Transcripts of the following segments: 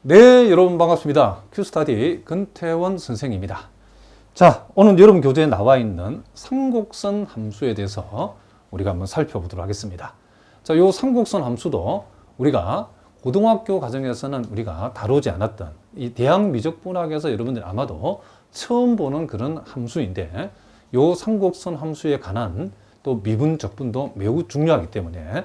네, 여러분 반갑습니다. 큐스타디 근태원 선생입니다. 자, 오늘 여러분 교재에 나와 있는 삼곡선 함수에 대해서 우리가 한번 살펴보도록 하겠습니다. 자, 요 삼곡선 함수도 우리가 고등학교 과정에서는 우리가 다루지 않았던 이 대학 미적분학에서 여러분들 아마도 처음 보는 그런 함수인데, 요 삼곡선 함수에 관한 또 미분 적분도 매우 중요하기 때문에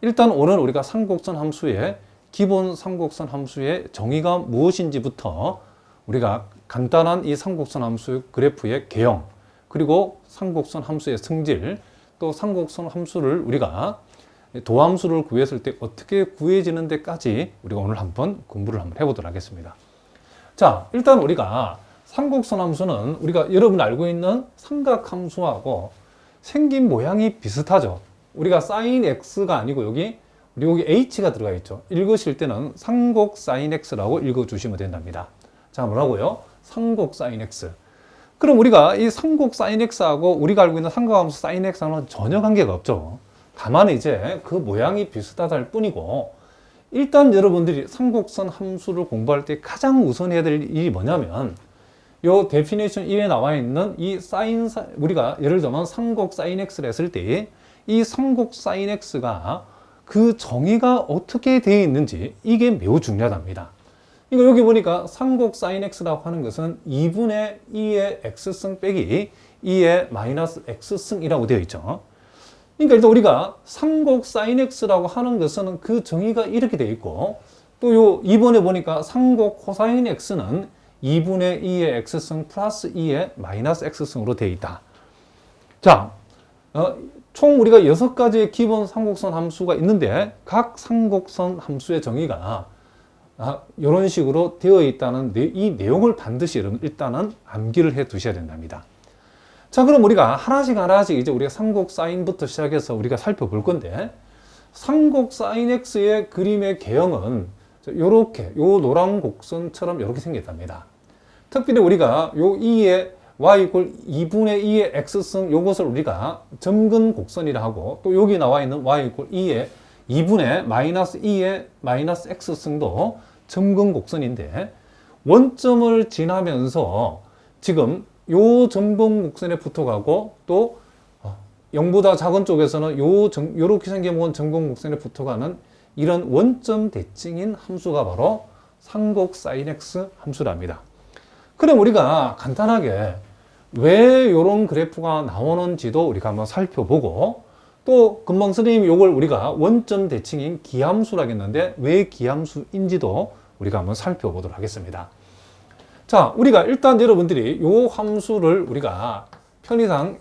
일단 오늘 우리가 삼곡선 함수의 기본 삼곡선 함수의 정의가 무엇인지부터 우리가 간단한 이 삼곡선 함수 그래프의 개형, 그리고 삼곡선 함수의 성질, 또 삼곡선 함수를 우리가 도함수를 구했을 때 어떻게 구해지는 데까지 우리가 오늘 한번 공부를 한번 해보도록 하겠습니다. 자, 일단 우리가 삼곡선 함수는 우리가 여러분 알고 있는 삼각함수하고 생긴 모양이 비슷하죠. 우리가 sin x가 아니고 여기 h가 들어가 있죠. 읽으실 때는 삼곡 sin x라고 읽어주시면 된답니다. 자, 뭐라고요? 삼곡 sin x. 그럼 우리가 이 삼곡 sin x하고 우리가 알고 있는 삼각함수 sin x는 전혀 관계가 없죠. 다만 이제 그 모양이 비슷하다일 뿐이고, 일단 여러분들이 삼곡선 함수를 공부할 때 가장 우선해야 될 일이 뭐냐면, 요 데피니션 1에 나와 있는 이 우리가 예를 들면 삼곡 sin x를 했을 때 이 삼곡 sin x가 그 정의가 어떻게 되어 있는지 이게 매우 중요하답니다. 이거 여기 보니까 삼곡 sin x라고 하는 것은 2분의 2의 x승 빼기 2의 마이너스 x승이라고 되어 있죠. 그러니까 일단 우리가 삼곡 sin x라고 하는 것은 그 정의가 이렇게 되어 있고, 또 요 2번에 보니까 삼곡 코사인 x는 2분의 2의 x승 플러스 2의 마이너스 x승으로 되어 있다. 자, 총 우리가 6가지의 기본 삼곡선 함수가 있는데, 각 삼곡선 함수의 정의가 이런 식으로 되어 있다는 이 내용을 반드시 여러분 일단은 암기를 해 두셔야 된답니다. 자, 그럼 우리가 하나씩 이제 우리가 삼곡 사인부터 시작해서 우리가 살펴볼 건데, 삼곡 sin x의 그림의 개형은 요렇게 요 노란 곡선처럼 이렇게 생겼답니다. 특별히 우리가 요 2의 y 이퀄 2분의 2의 x승 요것을 우리가 점근 곡선이라 하고, 또 여기 나와 있는 y 이퀄 2의 2분의 마이너스 2의 마이너스 x승도 점근 곡선인데, 원점을 지나면서 지금 요 점근 곡선에 붙어가고, 또 0보다 작은 쪽에서는 요렇게 생겨본 점근 곡선에 붙어가는 이런 원점 대칭인 함수가 바로 삼곡 sin x 함수랍니다. 그럼 우리가 간단하게 왜 이런 그래프가 나오는지도 우리가 한번 살펴보고, 또 금방 선생님이 이걸 우리가 원점 대칭인 기함수라고 했는데 왜 기함수인지도 우리가 한번 살펴보도록 하겠습니다. 자, 우리가 일단 여러분들이 이 함수를 우리가 편의상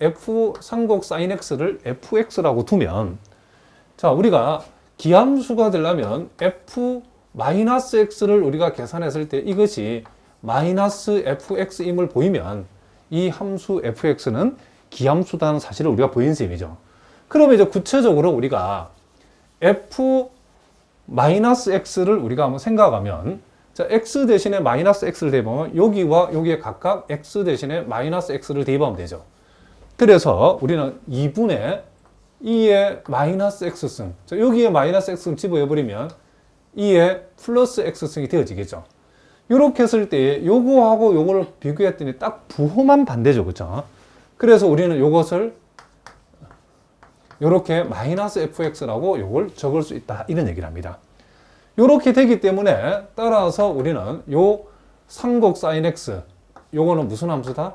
삼곡 sin x를 fx라고 두면, 자, 우리가 기함수가 되려면 f-x를 우리가 계산했을 때 이것이 마이너스 fx임을 보이면 이 함수 fx는 기함수다는 사실을 우리가 보인 셈이죠. 그러면 이제 구체적으로 우리가 f-x를 우리가 한번 생각하면, 자, x 대신에 마이너스 x를 대입하면 여기와 여기에 각각 x 대신에 마이너스 x를 대입하면 되죠. 그래서 우리는 2분의 2의 마이너스 x승, 자, 여기에 마이너스 x승 집어해버리면 2의 플러스 x승이 되어지겠죠. 이렇게 했을 때 요거하고 요거를 비교했더니 딱 부호만 반대죠. 그렇죠? 그래서 우리는 요것을 요렇게 마이너스 fx라고 요걸 적을 수 있다, 이런 얘기를 합니다. 요렇게 되기 때문에 따라서 우리는 요 삼곡 sin x 요거는 무슨 함수다?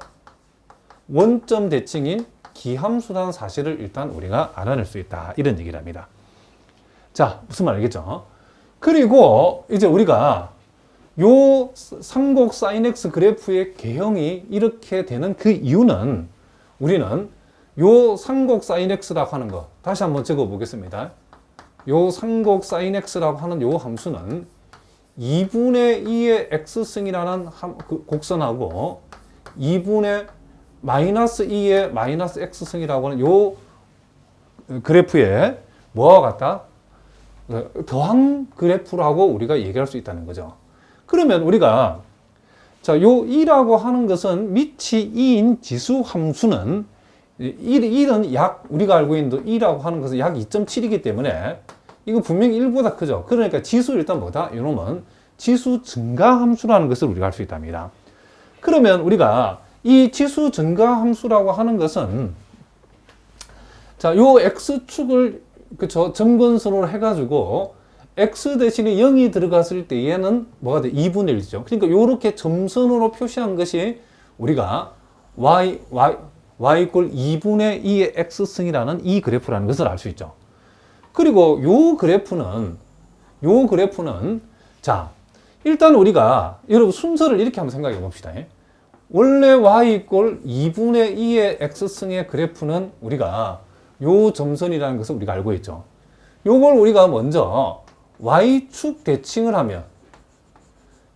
원점 대칭인 기함수라는 사실을 일단 우리가 알아낼 수 있다, 이런 얘기를 합니다. 자, 무슨 말 알겠죠? 그리고 이제 우리가 요 삼곡 sin x 그래프의 개형이 이렇게 되는 그 이유는, 우리는 요 삼곡 sin x라고 하는 거 다시 한번 적어 보겠습니다. 요 삼곡 sin x라고 하는 요 함수는 2분의 2의 x승이라는 곡선하고 2분의 마이너스 2의 마이너스 x승이라고 하는 요 그래프에 뭐와 같다? 더한 그래프라고 우리가 얘기할 수 있다는 거죠. 그러면 우리가, 자, 요 2라고 하는 것은 밑이 2인 지수 함수는 1은 약, 우리가 알고 있는 2라고 하는 것은 약 2.7이기 때문에 이거 분명히 1보다 크죠. 그러니까 지수 일단 뭐다? 이놈은 지수 증가 함수라는 것을 우리가 알 수 있답니다. 그러면 우리가 이 지수 증가 함수라고 하는 것은 자, 요 x축을 그쵸 점근수로 해가지고 x 대신에 0이 들어갔을 때 얘는 뭐가 돼? 2분의 1이죠. 그러니까 요렇게 점선으로 표시한 것이 우리가 y 이꼴 2분의 2의 x승이라는 이 그래프라는 것을 알 수 있죠. 그리고 요 그래프는 자, 일단 우리가 여러분 순서를 이렇게 한번 생각해 봅시다. 원래 y 이꼴 2분의 2의 x승의 그래프는 우리가 요 점선이라는 것을 우리가 알고 있죠. 요걸 우리가 먼저 y축 대칭을 하면,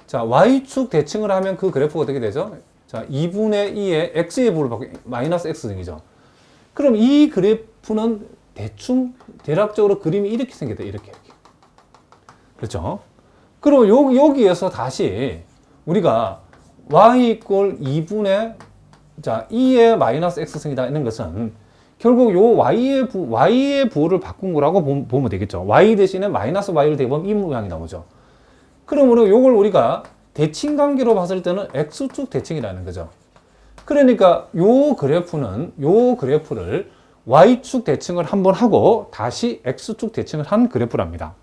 자, y축 대칭을 하면 그 그래프가 어떻게 되죠? 자, 2분의 2의 x의 부를 받고 마이너스 x등이죠. 그럼 이 그래프는 대략적으로 그림이 이렇게 생겼다. 이렇게. 그렇죠? 그럼 여기에서 다시 우리가 y 이꼴 2분의 자, 2의 마이너스 x승이다 있는 것은 결국 요 y의 부호를 바꾼 거라고 보면 되겠죠. y 대신에 마이너스 y를 대보면 이 모양이 나오죠. 그러므로 요걸 우리가 대칭 관계로 봤을 때는 x축 대칭이라는 거죠. 그러니까 요 그래프를 y축 대칭을 한번 하고 다시 x축 대칭을 한 그래프랍니다.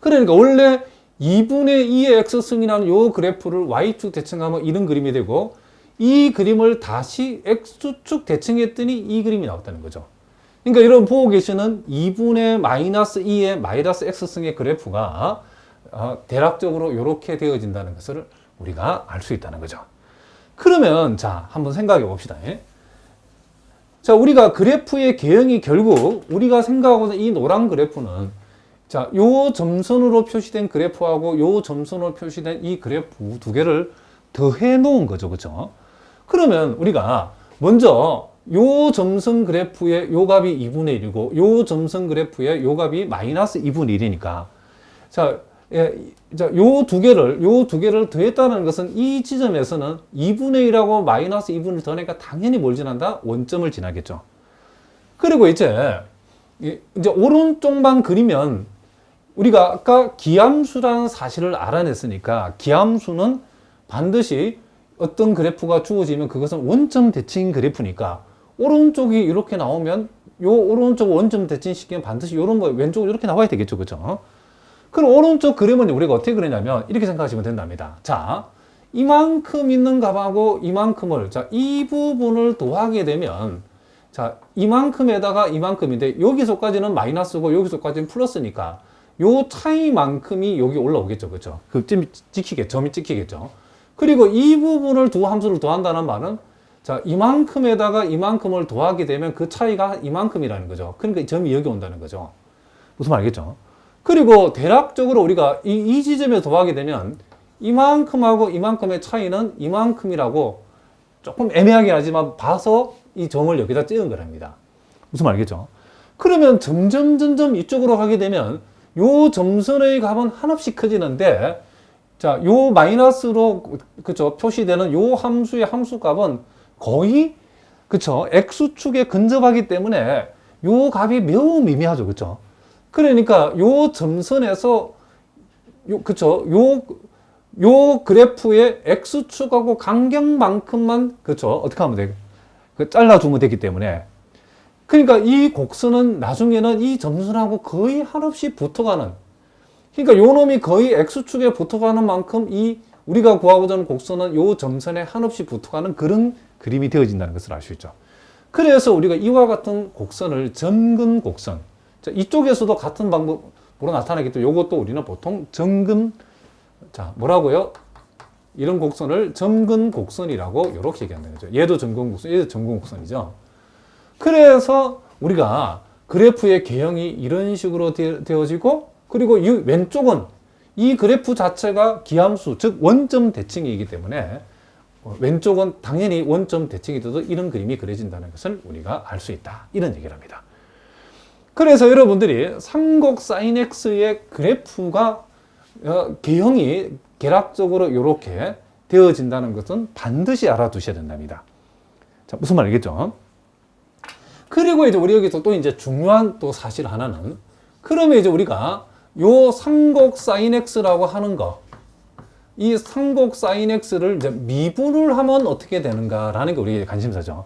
그러니까 원래 2분의 2의 x승이라는 요 그래프를 y축 대칭하면 이런 그림이 되고 이 그림을 다시 x축 대칭했더니 이 그림이 나왔다는 거죠. 그러니까 여러분 보고 계시는 2분의 마이너스 2의 마이너스 x승의 그래프가 대략적으로 이렇게 되어진다는 것을 우리가 알 수 있다는 거죠. 그러면 자, 한번 생각해 봅시다. 자, 우리가 그래프의 개형이 결국 우리가 생각하고 있는 이 노란 그래프는 자, 요 점선으로 표시된 그래프하고 요 점선으로 표시된 이 그래프 두 개를 더해 놓은 거죠. 그렇죠? 그러면 우리가 먼저 요 점선 그래프의 요 값이 2분의 1이고 요 점선 그래프의 요 값이 마이너스 2분의 1이니까 자, 요 두 개를 더했다는 것은 이 지점에서는 2분의 1하고 마이너스 2분의 1 더하니까 당연히 뭘 지난다? 원점을 지나겠죠. 그리고 이제 오른쪽만 그리면 우리가 아까 기함수라는 사실을 알아냈으니까 기함수는 반드시 어떤 그래프가 주어지면 그것은 원점 대칭 그래프니까 오른쪽이 이렇게 나오면 요 오른쪽 원점 대칭 시키면 반드시 요런 거 왼쪽으로 이렇게 나와야 되겠죠. 그죠? 그럼 오른쪽 그림은 우리가 어떻게 그리냐면 이렇게 생각하시면 된답니다. 자, 이만큼 있는 값하고 이만큼을 자, 이 부분을 더하게 되면 자, 이만큼에다가 이만큼인데 여기서까지는 마이너스고 여기서까지는 플러스니까 요 차이만큼이 여기 올라오겠죠. 그죠? 그 점이 찍히겠죠. 그리고 이 부분을 두 함수를 더한다는 말은 자, 이만큼에다가 이만큼을 더하게 되면 그 차이가 이만큼이라는 거죠. 그러니까 이 점이 여기 온다는 거죠. 무슨 말 알겠죠? 그리고 대략적으로 우리가 이 지점에 더하게 되면 이만큼하고 이만큼의 차이는 이만큼이라고 조금 애매하게 하지만 봐서 이 점을 여기다 찍은 거랍니다. 무슨 말 알겠죠? 그러면 점점 이쪽으로 가게 되면 요 점선의 값은 한없이 커지는데 자, 요 마이너스로 그쵸 표시되는 요 함수의 함수값은 거의 그쵸 x축에 근접하기 때문에 요 값이 매우 미미하죠. 그쵸? 그러니까 요 점선에서 요 그래프의 x축하고 간격만큼만 그쵸 어떻게 하면 돼? 잘라주면 되기 때문에 그러니까 이 곡선은 나중에는 이 점선하고 거의 한없이 붙어가는 그러니까 요 놈이 거의 x축에 붙어가는 만큼 이 우리가 구하고자 하는 곡선은 요 점선에 한없이 붙어가는 그런 그림이 되어진다는 것을 알 수 있죠. 그래서 우리가 이와 같은 곡선을 점근 곡선 자, 이쪽에서도 같은 방법으로 나타나기 때문에 요것도 우리는 보통 점근 자 뭐라고요? 이런 곡선을 점근 곡선이라고 이렇게 얘기한다는 거죠. 얘도 점근 곡선, 얘도 점근 곡선이죠. 그래서 우리가 그래프의 개형이 이런 식으로 되어지고 그리고 이 왼쪽은 이 그래프 자체가 기함수, 즉 원점 대칭이기 때문에 왼쪽은 당연히 원점 대칭이 돼도 이런 그림이 그려진다는 것을 우리가 알 수 있다. 이런 얘기를 합니다. 그래서 여러분들이 삼곡 sin x의 그래프가 개형이 계략적으로 이렇게 되어진다는 것은 반드시 알아두셔야 된답니다. 자, 무슨 말 알겠죠? 그리고 이제 우리 여기서 또 이제 중요한 또 사실 하나는 그러면 이제 우리가 요 상곡 sin x라고 하는 거, 이 상곡 sin x를 이제 미분을 하면 어떻게 되는가라는 게 우리의 관심사죠.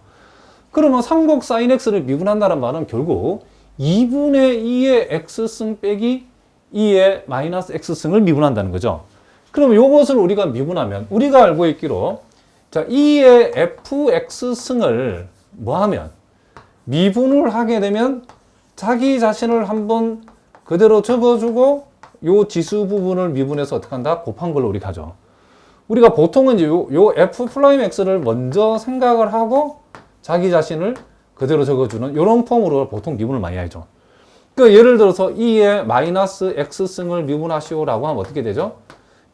그러면 상곡 sin x를 미분한다는 말은 결국 2분의 2의 x승 빼기 2의 마이너스 x승을 미분한다는 거죠. 그럼 이것을 우리가 미분하면 우리가 알고 있기로 자 2의 fx승을 뭐하면 미분을 하게 되면 자기 자신을 한번 그대로 적어주고 요 지수 부분을 미분해서 어떻게 한다? 곱한 걸로 우리가 하죠. 우리가 보통은 이제 요 f'x를 먼저 생각을 하고 자기 자신을 그대로 적어주는 이런 폼으로 보통 미분을 많이 하죠. 그 예를 들어서 2의 마이너스 x승을 미분하시오라고 하면 어떻게 되죠?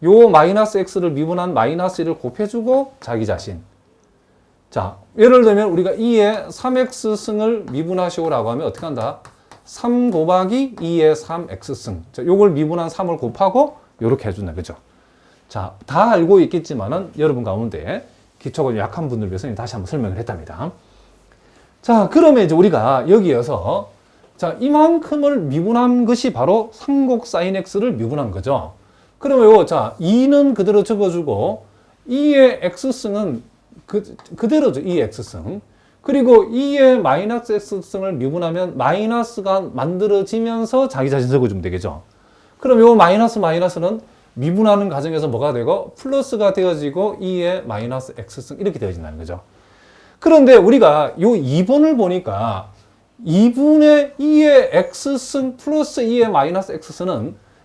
요 마이너스 x를 미분한 마이너스 1을 곱해주고 자기 자신. 자, 예를 들면 우리가 2의 3x승을 미분하시오라고 하면 어떻게 한다? 3 곱하기 2의 3x승. 자, 요걸 미분한 3을 곱하고 요렇게 해준다. 그죠? 자, 다 알고 있겠지만은 여러분 가운데 기초가 약한 분들 위해서 다시 한번 설명을 했답니다. 자, 그러면 이제 우리가 여기에서 자, 이만큼을 미분한 것이 바로 상곡 sin x를 미분한 거죠. 그러면 요, 자, 2는 그대로 적어주고 2의 x승은 그대로죠. 2의 x승. 그리고 2의 마이너스 x승을 미분하면 마이너스가 만들어지면서 자기 자신 적어주면 되겠죠. 그럼 요 마이너스는 미분하는 과정에서 뭐가 되고 플러스가 되어지고 2의 마이너스 x승 이렇게 되어진다는 거죠. 그런데 우리가 요 2번을 보니까 2분의 2의 x승 플러스 2의 마이너스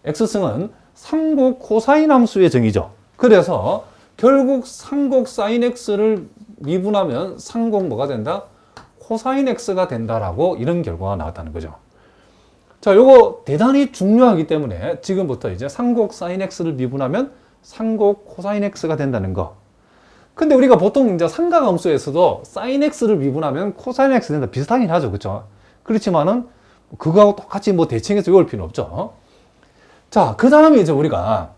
x승은 상곡 코사인 함수의 정의죠. 그래서 결국 상곡 sin x를 미분하면 상곡 뭐가 된다? 코사인 x가 된다라고 이런 결과가 나왔다는 거죠. 자, 요거 대단히 중요하기 때문에 지금부터 이제 상곡 sin x를 미분하면 상곡 코사인 x가 된다는 거. 근데 우리가 보통 이제 삼각함수에서도 sin x를 미분하면 코사인 x 된다 비슷하긴 하죠. 그렇죠? 그렇지만은 그거하고 똑같이 뭐 대칭해서 외울 필요는 없죠. 자, 그 다음에 이제 우리가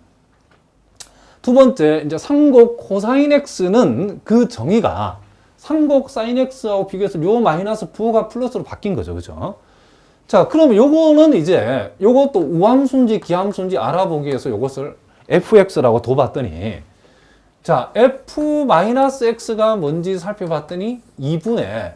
두 번째 이제 상곡 코사인 x는 그 정의가 상곡 sin x하고 비교해서 요 마이너스 부호가 플러스로 바뀐 거죠. 그죠? 자, 그럼 요거는 이제 요것도 우함수인지 기함수인지 알아보기 위해서 요것을 fx라고 둬봤더니 자, f-x가 뭔지 살펴봤더니 2분의